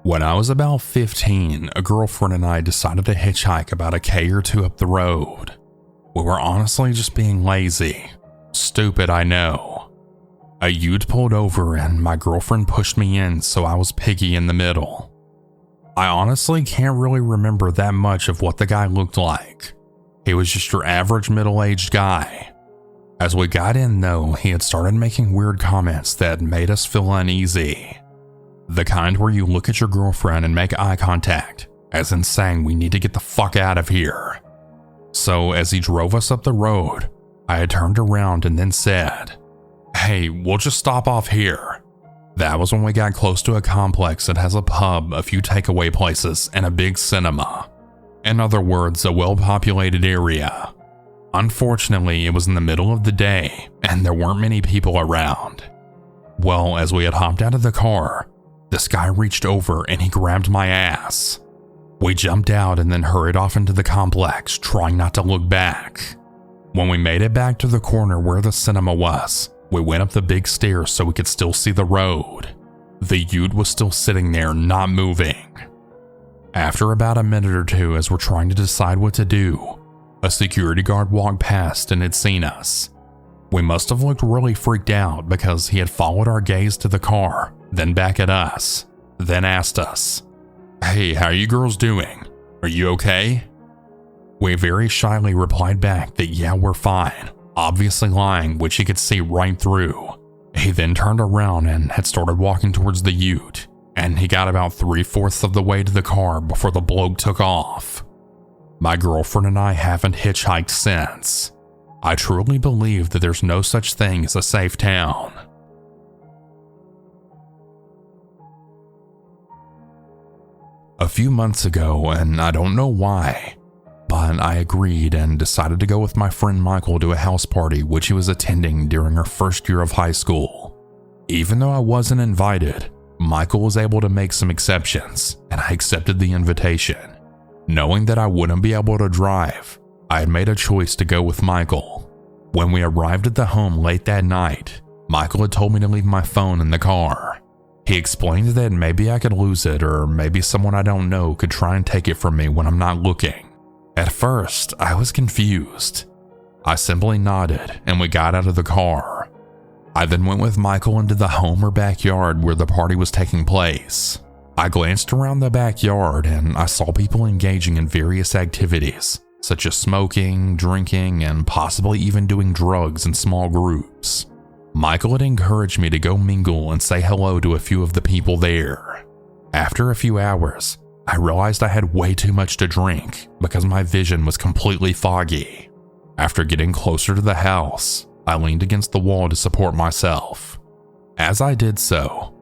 When I was about 15, a girlfriend and I decided to hitchhike about a K or two up the road. We were honestly just being lazy. Stupid, I know. A ute pulled over and my girlfriend pushed me in, so I was piggy in the middle. I honestly can't really remember that much of what the guy looked like. He was just your average middle-aged guy. As we got in though, he had started making weird comments that made us feel uneasy. The kind where you look at your girlfriend and make eye contact, as in saying we need to get the fuck out of here. So as he drove us up the road, I had turned around and then said, "Hey, we'll just stop off here." That was when we got close to a complex that has a pub, a few takeaway places, and a big cinema. In other words, a well-populated area. Unfortunately, it was in the middle of the day, and there weren't many people around. Well, as we had hopped out of the car, this guy reached over and he grabbed my ass. We jumped out and then hurried off into the complex, trying not to look back. When we made it back to the corner where the cinema was, we went up the big stairs so we could still see the road. The ute was still sitting there, not moving. After about a minute or two, as we're trying to decide what to do, a security guard walked past and had seen us. We must have looked really freaked out because he had followed our gaze to the car, then back at us, then asked us, "Hey, how are you girls doing? Are you okay?" We very shyly replied back that yeah, we're fine, obviously lying, which he could see right through. He then turned around and had started walking towards the ute, and he got about 3/4 of the way to the car before the bloke took off. My girlfriend and I haven't hitchhiked since. I truly believe that there's no such thing as a safe town. A few months ago, and I don't know why, but I agreed and decided to go with my friend Michael to a house party which he was attending during our first year of high school. Even though I wasn't invited, Michael was able to make some exceptions, and I accepted the invitation. Knowing that I wouldn't be able to drive, I had made a choice to go with Michael. When we arrived at the home late that night, Michael had told me to leave my phone in the car. He explained that maybe I could lose it, or maybe someone I don't know could try and take it from me when I'm not looking. At first, I was confused. I simply nodded and we got out of the car. I then went with Michael into the home or backyard where the party was taking place. I glanced around the backyard and I saw people engaging in various activities, such as smoking, drinking, and possibly even doing drugs in small groups. Michael had encouraged me to go mingle and say hello to a few of the people there. After a few hours, I realized I had way too much to drink because my vision was completely foggy. After getting closer to the house, I leaned against the wall to support myself. As I did so,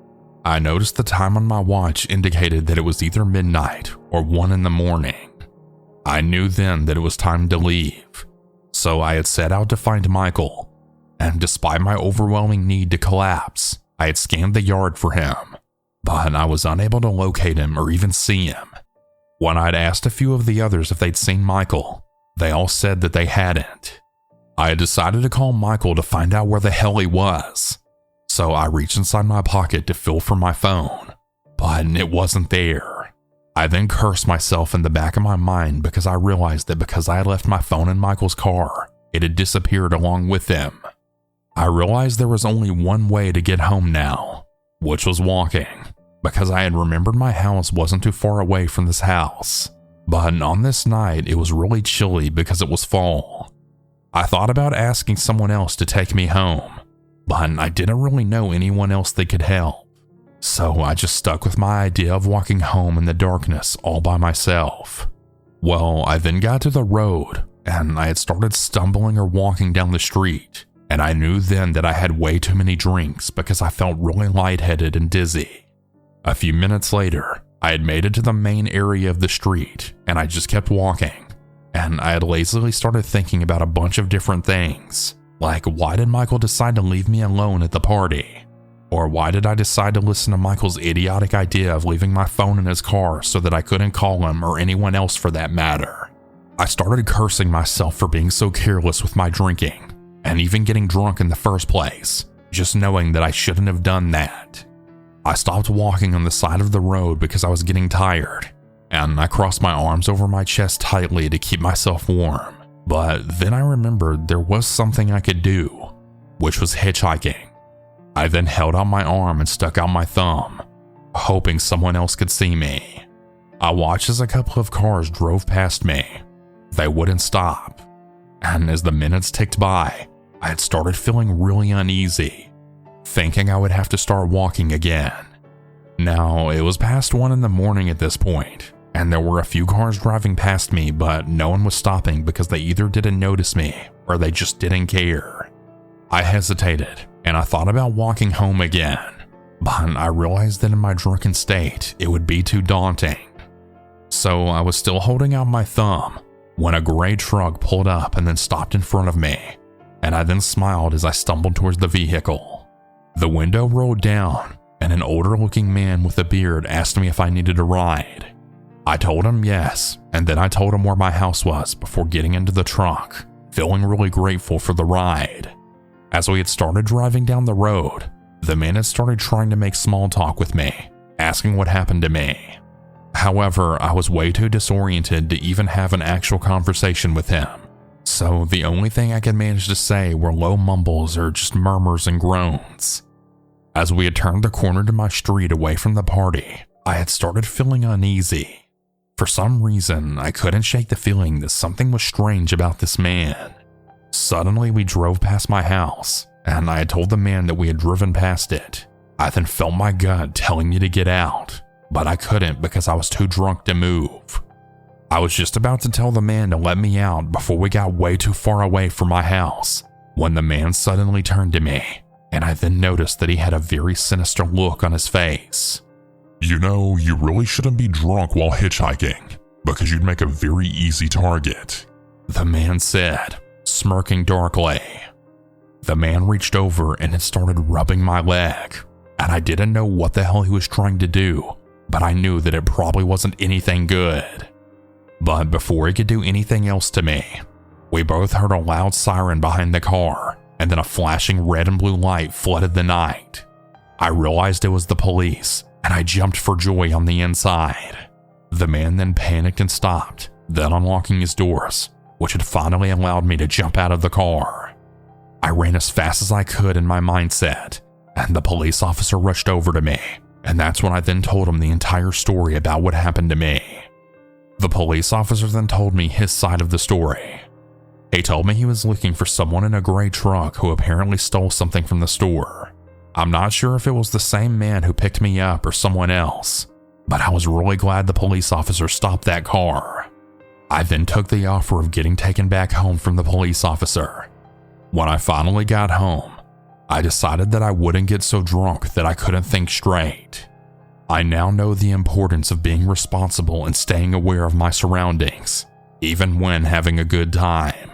I noticed the time on my watch indicated that it was either midnight or 1 in the morning. I knew then that it was time to leave, so I had set out to find Michael, and despite my overwhelming need to collapse, I had scanned the yard for him, but I was unable to locate him or even see him. When I'd asked a few of the others if they'd seen Michael, they all said that they hadn't. I had decided to call Michael to find out where the hell he was, so I reached inside my pocket to feel for my phone, but it wasn't there. I then cursed myself in the back of my mind because I realized that because I had left my phone in Michael's car, it had disappeared along with him. I realized there was only one way to get home now, which was walking, because I had remembered my house wasn't too far away from this house. But on this night, it was really chilly because it was fall. I thought about asking someone else to take me home, but I didn't really know anyone else that could help. So I just stuck with my idea of walking home in the darkness all by myself. Well, I then got to the road, and I had started stumbling or walking down the street. And I knew then that I had way too many drinks because I felt really lightheaded and dizzy. A few minutes later, I had made it to the main area of the street and I just kept walking. And I had lazily started thinking about a bunch of different things, like why did Michael decide to leave me alone at the party? Or why did I decide to listen to Michael's idiotic idea of leaving my phone in his car so that I couldn't call him or anyone else for that matter? I started cursing myself for being so careless with my drinking, and even getting drunk in the first place, just knowing that I shouldn't have done that. I stopped walking on the side of the road because I was getting tired, and I crossed my arms over my chest tightly to keep myself warm. But then I remembered there was something I could do, which was hitchhiking. I then held out my arm and stuck out my thumb, hoping someone else could see me. I watched as a couple of cars drove past me. They wouldn't stop, and as the minutes ticked by, I had started feeling really uneasy, thinking I would have to start walking again. Now, it was past 1 a.m. at this point, and there were a few cars driving past me, but no one was stopping because they either didn't notice me or they just didn't care. I hesitated, and I thought about walking home again, but I realized that in my drunken state, it would be too daunting. So I was still holding out my thumb when a gray truck pulled up and then stopped in front of me, and I then smiled as I stumbled towards the vehicle. The window rolled down, and an older-looking man with a beard asked me if I needed a ride. I told him yes, and then I told him where my house was before getting into the truck, feeling really grateful for the ride. As we had started driving down the road, the man had started trying to make small talk with me, asking what happened to me. However, I was way too disoriented to even have an actual conversation with him, so the only thing I could manage to say were low mumbles or just murmurs and groans. As we had turned the corner to my street away from the party, I had started feeling uneasy. For some reason, I couldn't shake the feeling that something was strange about this man. Suddenly, we drove past my house, and I had told the man that we had driven past it. I then felt my gut telling me to get out, but I couldn't because I was too drunk to move. I was just about to tell the man to let me out before we got way too far away from my house, when the man suddenly turned to me, and I then noticed that he had a very sinister look on his face. You know, you really shouldn't be drunk while hitchhiking, because you'd make a very easy target, the man said, smirking darkly. The man reached over and had started rubbing my leg, and I didn't know what the hell he was trying to do, but I knew that it probably wasn't anything good. But before he could do anything else to me, we both heard a loud siren behind the car, and then a flashing red and blue light flooded the night. I realized it was the police, and I jumped for joy on the inside. The man then panicked and stopped, then unlocking his doors, which had finally allowed me to jump out of the car. I ran as fast as I could in my mindset, and the police officer rushed over to me, and that's when I then told him the entire story about what happened to me. The police officer then told me his side of the story. He told me he was looking for someone in a gray truck who apparently stole something from the store. I'm not sure if it was the same man who picked me up or someone else, but I was really glad the police officer stopped that car. I then took the offer of getting taken back home from the police officer. When I finally got home, I decided that I wouldn't get so drunk that I couldn't think straight. I now know the importance of being responsible and staying aware of my surroundings, even when having a good time.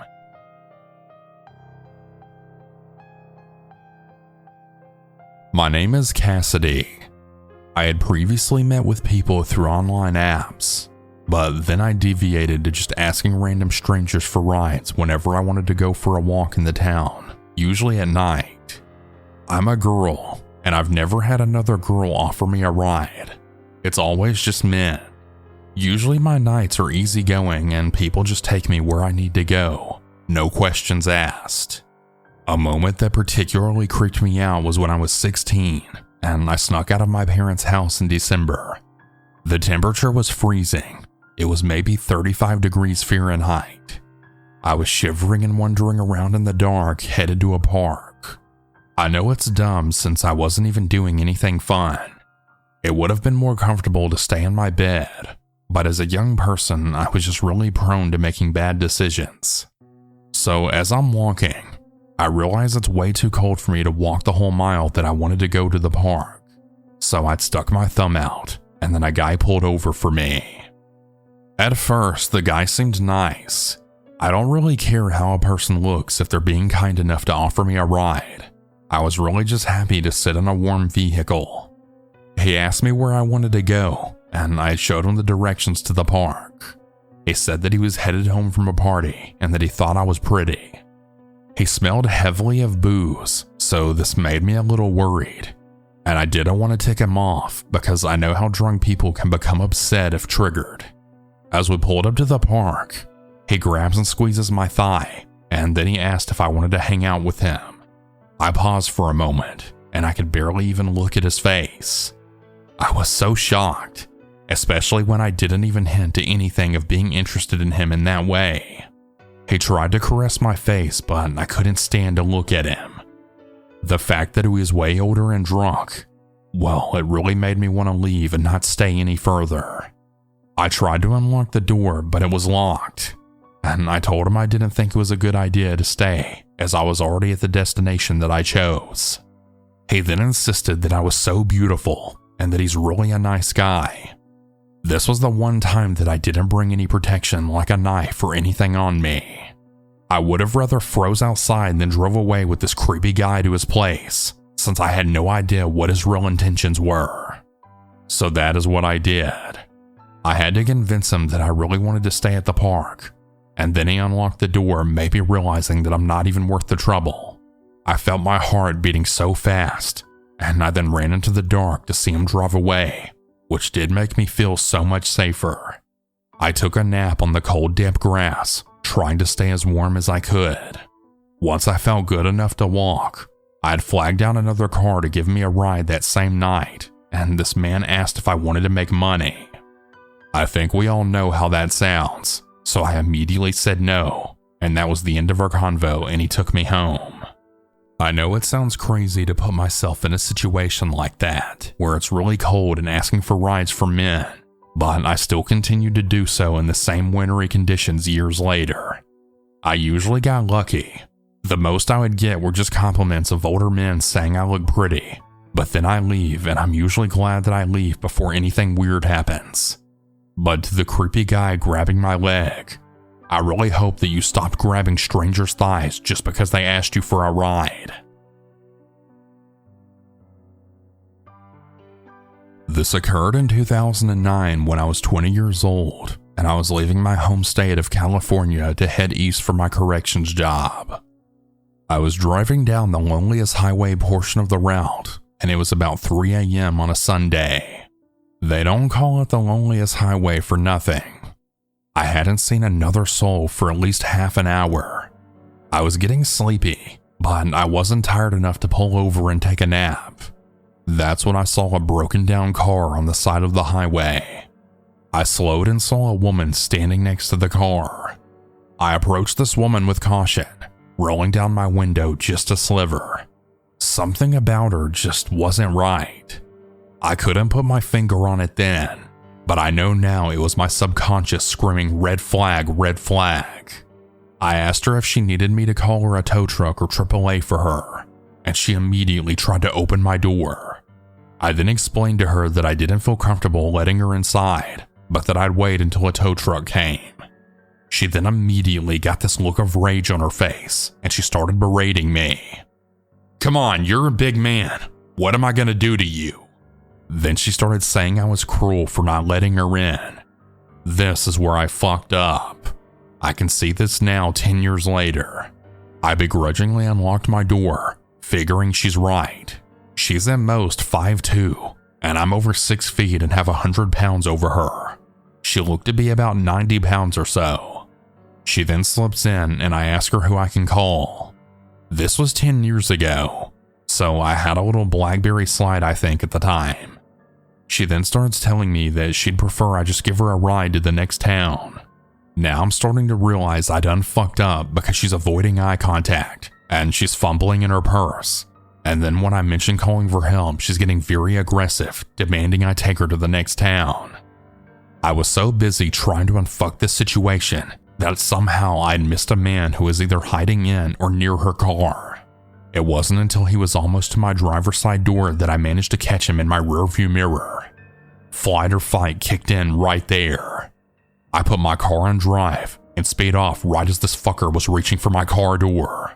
My name is Cassidy. I had previously met with people through online apps, but then I deviated to just asking random strangers for rides whenever I wanted to go for a walk in the town, usually at night. I'm a girl, and I've never had another girl offer me a ride. It's always just men. Usually my nights are easygoing and people just take me where I need to go, no questions asked. A moment that particularly creeped me out was when I was 16 and I snuck out of my parents' house in December. The temperature was freezing. It was maybe 35 degrees Fahrenheit. I was shivering and wandering around in the dark, headed to a park. I know it's dumb since I wasn't even doing anything fun. It would have been more comfortable to stay in my bed, but as a young person, I was just really prone to making bad decisions. So as I'm walking, I realized it's way too cold for me to walk the whole mile that I wanted to go to the park. So I'd stuck my thumb out, and then a guy pulled over for me. At first, the guy seemed nice. I don't really care how a person looks if they're being kind enough to offer me a ride. I was really just happy to sit in a warm vehicle. He asked me where I wanted to go, and I showed him the directions to the park. He said that he was headed home from a party and that he thought I was pretty. He smelled heavily of booze, so this made me a little worried. And I didn't want to tick him off because I know how drunk people can become upset if triggered. As we pulled up to the park, he grabs and squeezes my thigh, and then he asked if I wanted to hang out with him. I paused for a moment, and I could barely even look at his face. I was so shocked, especially when I didn't even hint to anything of being interested in him in that way. He tried to caress my face, but I couldn't stand to look at him. The fact that he was way older and drunk, well, it really made me want to leave and not stay any further. I tried to unlock the door, but it was locked, and I told him I didn't think it was a good idea to stay, as I was already at the destination that I chose. He then insisted that I was so beautiful and that he's really a nice guy. This was the one time that I didn't bring any protection like a knife or anything on me. I would have rather froze outside than drove away with this creepy guy to his place, since I had no idea what his real intentions were. So that is what I did. I had to convince him that I really wanted to stay at the park, and then he unlocked the door, maybe realizing that I'm not even worth the trouble. I felt my heart beating so fast, and I then ran into the dark to see him drive away, which did make me feel so much safer. I took a nap on the cold, damp grass, trying to stay as warm as I could. Once I felt good enough to walk, I had flagged down another car to give me a ride that same night, and this man asked if I wanted to make money. I think we all know how that sounds, so I immediately said no, and that was the end of our convo, and he took me home. I know it sounds crazy to put myself in a situation like that, where it's really cold and asking for rides from men, but I still continued to do so in the same wintry conditions years later. I usually got lucky. The most I would get were just compliments of older men saying I look pretty, but then I leave and I'm usually glad that I leave before anything weird happens. But to the creepy guy grabbing my leg, I really hope that you stopped grabbing strangers' thighs just because they asked you for a ride. This occurred in 2009 when I was 20 years old, and I was leaving my home state of California to head east for my corrections job. I was driving down the loneliest highway portion of the route, and it was about 3 a.m. on a Sunday. They don't call it the loneliest highway for nothing. I hadn't seen another soul for at least half an hour. I was getting sleepy, but I wasn't tired enough to pull over and take a nap. That's when I saw a broken down car on the side of the highway. I slowed and saw a woman standing next to the car. I approached this woman with caution, rolling down my window just a sliver. Something about her just wasn't right. I couldn't put my finger on it then, but I know now it was my subconscious screaming red flag, red flag. I asked her if she needed me to call her a tow truck or AAA for her, and she immediately tried to open my door. I then explained to her that I didn't feel comfortable letting her inside, but that I'd wait until a tow truck came. She then immediately got this look of rage on her face, and she started berating me. "Come on, you're a big man. What am I gonna do to you?" Then she started saying I was cruel for not letting her in. This is where I fucked up. I can see this now 10 years later. I begrudgingly unlocked my door, figuring she's right. She's at most 5'2", and I'm over 6 feet and have 100 pounds over her. She looked to be about 90 pounds or so. She then slips in and I ask her who I can call. This was 10 years ago, so I had a little BlackBerry Slide I think at the time. She then starts telling me that she'd prefer I just give her a ride to the next town. Now I'm starting to realize I done fucked up because she's avoiding eye contact and she's fumbling in her purse. And then when I mention calling for help, she's getting very aggressive, demanding I take her to the next town. I was so busy trying to unfuck this situation that somehow I'd missed a man who was either hiding in or near her car. It wasn't until he was almost to my driver's side door that I managed to catch him in my rearview mirror. Flight or fight kicked in right there. I put my car on drive and sped off right as this fucker was reaching for my car door.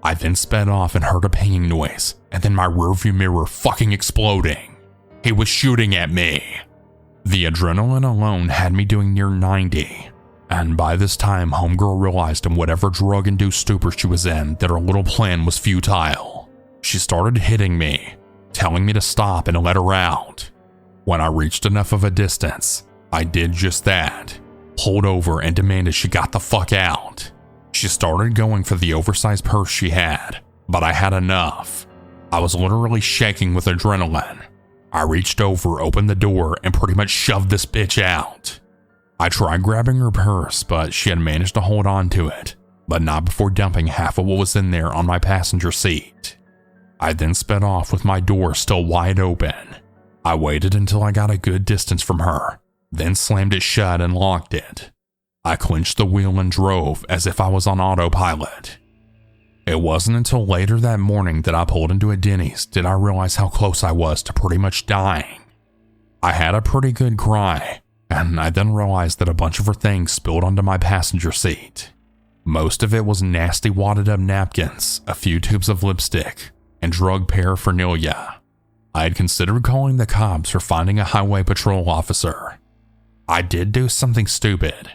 I then sped off and heard a pinging noise, and then my rearview mirror fucking exploding. He was shooting at me. The adrenaline alone had me doing near 90, and by this time homegirl realized in whatever drug-induced stupor she was in that her little plan was futile. She started hitting me, telling me to stop and let her out. When I reached enough of a distance, I did just that, pulled over and demanded she got the fuck out. She started going for the oversized purse she had, but I had enough. I was literally shaking with adrenaline. I reached over, opened the door, and pretty much shoved this bitch out. I tried grabbing her purse, but she had managed to hold on to it, but not before dumping half of what was in there on my passenger seat. I then sped off with my door still wide open. I waited until I got a good distance from her, then slammed it shut and locked it. I clenched the wheel and drove as if I was on autopilot. It wasn't until later that morning that I pulled into a Denny's did I realize how close I was to pretty much dying. I had a pretty good cry, and I then realized that a bunch of her things spilled onto my passenger seat. Most of it was nasty wadded up napkins, a few tubes of lipstick, and drug paraphernalia. I had considered calling the cops or finding a highway patrol officer. I did do something stupid.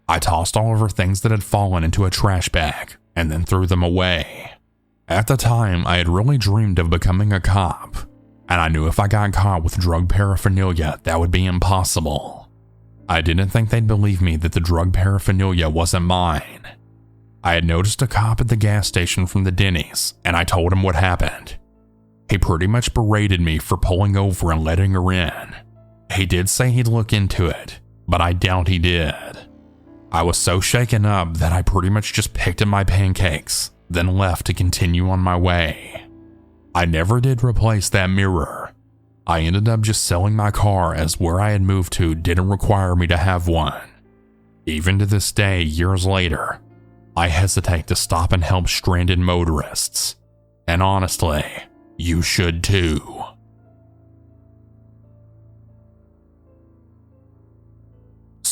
I tossed all of her things that had fallen into a trash bag and then threw them away. At the time, I had really dreamed of becoming a cop, and I knew if I got caught with drug paraphernalia, that would be impossible. I didn't think they'd believe me that the drug paraphernalia wasn't mine. I had noticed a cop at the gas station from the Denny's, and I told him what happened. He pretty much berated me for pulling over and letting her in. He did say he'd look into it, but I doubt he did. I was so shaken up that I pretty much just picked up my pancakes, then left to continue on my way. I never did replace that mirror. I ended up just selling my car as where I had moved to didn't require me to have one. Even to this day, years later, I hesitate to stop and help stranded motorists. And honestly, you should too.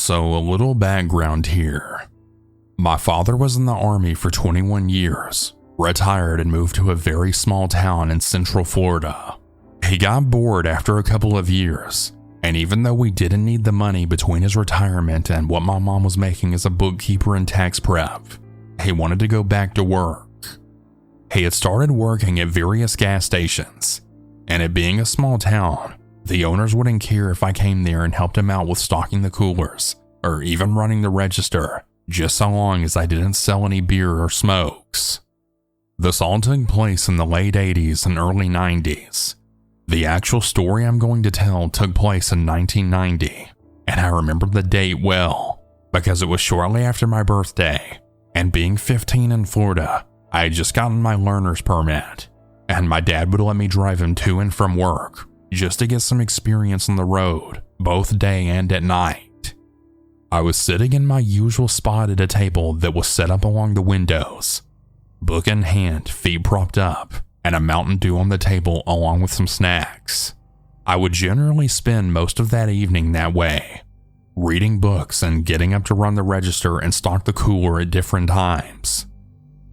So a little background here. My father was in the Army for 21 years, retired and moved to a very small town in Central Florida. He got bored after a couple of years, and even though we didn't need the money between his retirement and what my mom was making as a bookkeeper and tax prep, he wanted to go back to work. He had started working at various gas stations, and it being a small town, the owners wouldn't care if I came there and helped him out with stocking the coolers or even running the register, just so long as I didn't sell any beer or smokes. This all took place in the late 80s and early 90s. The actual story I'm going to tell took place in 1990, and I remember the date well because it was shortly after my birthday, and being 15 in Florida, I had just gotten my learner's permit, and my dad would let me drive him to and from work just to get some experience on the road, both day and at night. I was sitting in my usual spot at a table that was set up along the windows, book in hand, feet propped up, and a Mountain Dew on the table along with some snacks. I would generally spend most of that evening that way, reading books and getting up to run the register and stock the cooler at different times.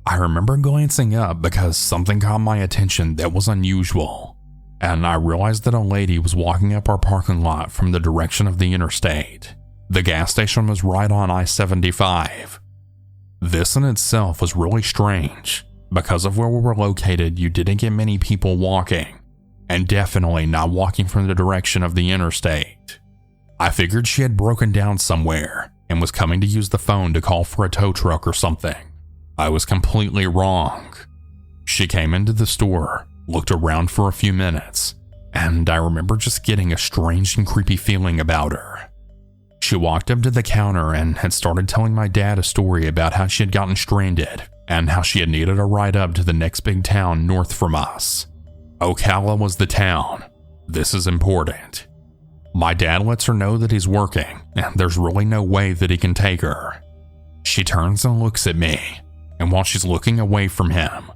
I remember glancing up because something caught my attention that was unusual, and I realized that a lady was walking up our parking lot from the direction of the interstate. The gas station was right on I-75. This in itself was really strange. Because of where we were located, you didn't get many people walking, and definitely not walking from the direction of the interstate. I figured she had broken down somewhere and was coming to use the phone to call for a tow truck or something. I was completely wrong. She came into the store, looked around for a few minutes, and I remember just getting a strange and creepy feeling about her. She walked up to the counter and had started telling my dad a story about how she had gotten stranded and how she had needed a ride up to the next big town north from us. Ocala was the town. This is important. My dad lets her know that he's working and there's really no way that he can take her. She turns and looks at me, and while she's looking away from him,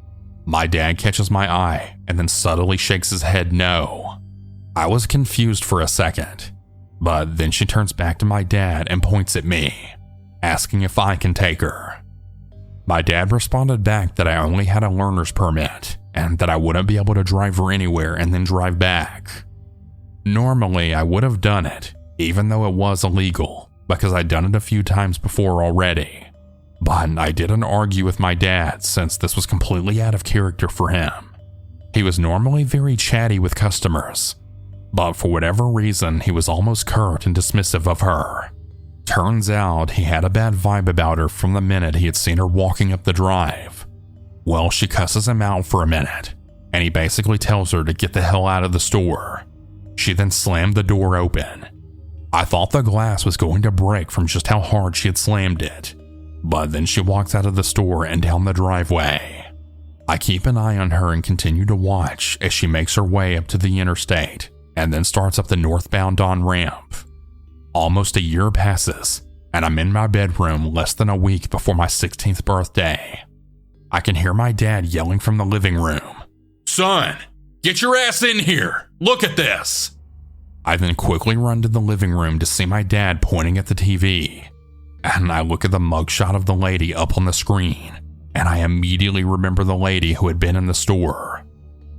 my dad catches my eye and then subtly shakes his head no. I was confused for a second, but then she turns back to my dad and points at me, asking if I can take her. My dad responded back that I only had a learner's permit and that I wouldn't be able to drive her anywhere and then drive back. Normally, I would have done it, even though it was illegal, because I'd done it a few times before already. But I didn't argue with my dad since this was completely out of character for him. He was normally very chatty with customers, but for whatever reason, he was almost curt and dismissive of her. Turns out he had a bad vibe about her from the minute he had seen her walking up the drive. Well, she cusses him out for a minute, and he basically tells her to get the hell out of the store. She then slammed the door open. I thought the glass was going to break from just how hard she had slammed it, but then she walks out of the store and down the driveway. I keep an eye on her and continue to watch as she makes her way up to the interstate and then starts up the northbound on-ramp. Almost a year passes, and I'm in my bedroom less than a week before my 16th birthday. I can hear my dad yelling from the living room, "Son, get your ass in here! Look at this!" I then quickly run to the living room to see my dad pointing at the TV, and I look at the mugshot of the lady up on the screen, and I immediately remember the lady who had been in the store.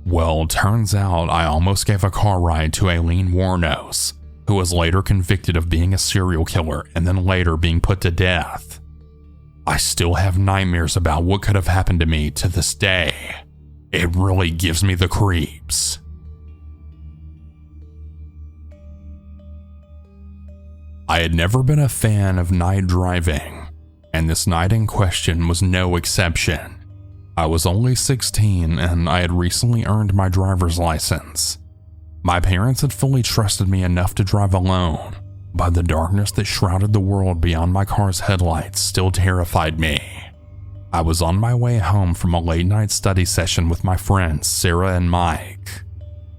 Well, turns out I almost gave a car ride to Aileen Warnos, who was later convicted of being a serial killer and then later being put to death. I still have nightmares about what could have happened to me to this day. It really gives me the creeps. I had never been a fan of night driving, and this night in question was no exception. I was only 16 and I had recently earned my driver's license. My parents had fully trusted me enough to drive alone, but the darkness that shrouded the world beyond my car's headlights still terrified me. I was on my way home from a late-night study session with my friends Sarah and Mike.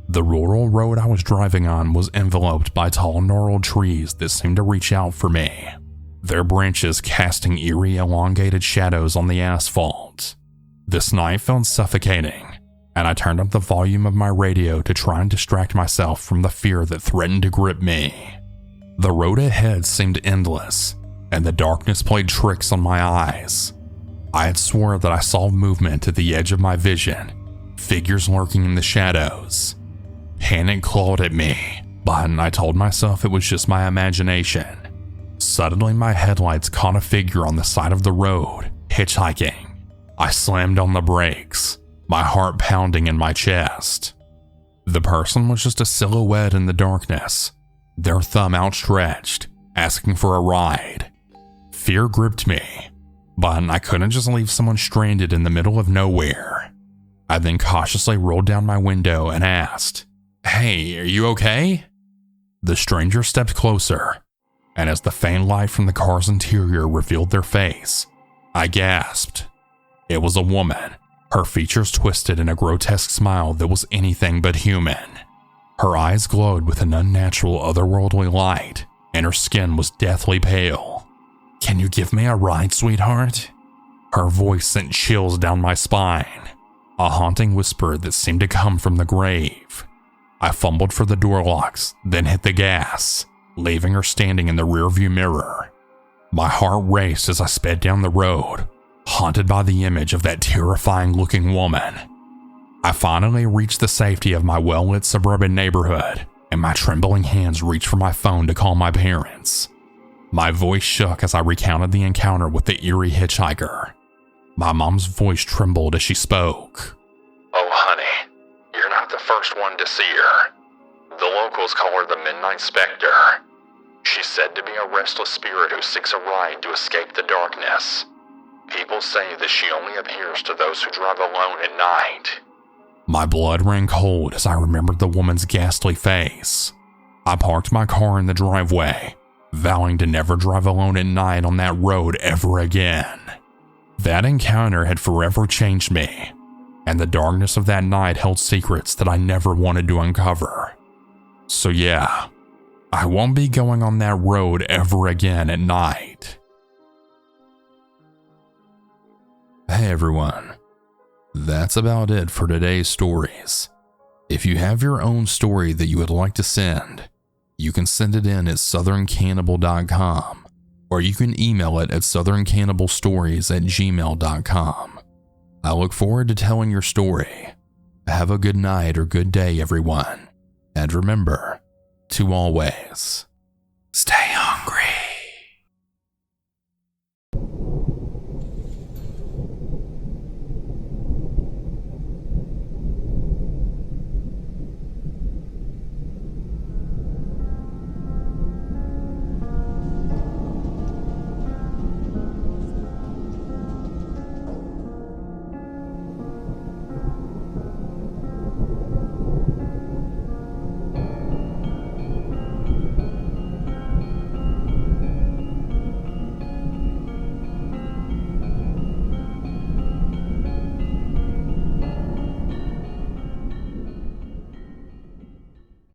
The rural road I was driving on was enveloped by tall gnarled trees that seemed to reach out for me, their branches casting eerie elongated shadows on the asphalt. This night felt suffocating, and I turned up the volume of my radio to try and distract myself from the fear that threatened to grip me. The road ahead seemed endless, and the darkness played tricks on my eyes. I had swore that I saw movement at the edge of my vision, figures lurking in the shadows. Panic clawed at me, but I told myself it was just my imagination. Suddenly, my headlights caught a figure on the side of the road, hitchhiking. I slammed on the brakes, my heart pounding in my chest. The person was just a silhouette in the darkness, their thumb outstretched, asking for a ride. Fear gripped me, but I couldn't just leave someone stranded in the middle of nowhere. I then cautiously rolled down my window and asked, "Hey, are you okay?" The stranger stepped closer, and as the faint light from the car's interior revealed their face, I gasped. It was a woman, her features twisted in a grotesque smile that was anything but human. Her eyes glowed with an unnatural otherworldly light, and her skin was deathly pale. "Can you give me a ride, sweetheart?" Her voice sent chills down my spine, a haunting whisper that seemed to come from the grave. I fumbled for the door locks, then hit the gas, leaving her standing in the rearview mirror. My heart raced as I sped down the road, haunted by the image of that terrifying-looking woman. I finally reached the safety of my well-lit suburban neighborhood, and my trembling hands reached for my phone to call my parents. My voice shook as I recounted the encounter with the eerie hitchhiker. My mom's voice trembled as she spoke. "Oh, honey, you're not the first one to see her. The locals call her the Midnight Spectre. She's said to be a restless spirit who seeks a ride to escape the darkness. People say that she only appears to those who drive alone at night." My blood ran cold as I remembered the woman's ghastly face. I parked my car in the driveway, vowing to never drive alone at night on that road ever again. That encounter had forever changed me, and the darkness of that night held secrets that I never wanted to uncover. So yeah, I won't be going on that road ever again at night. Hey everyone, that's about it for today's stories. If you have your own story that you would like to send, you can send it in at southerncannibal.com, or you can email it at southerncannibal.stories@gmail.com. I look forward to telling your story. Have a good night or good day, everyone. And remember to always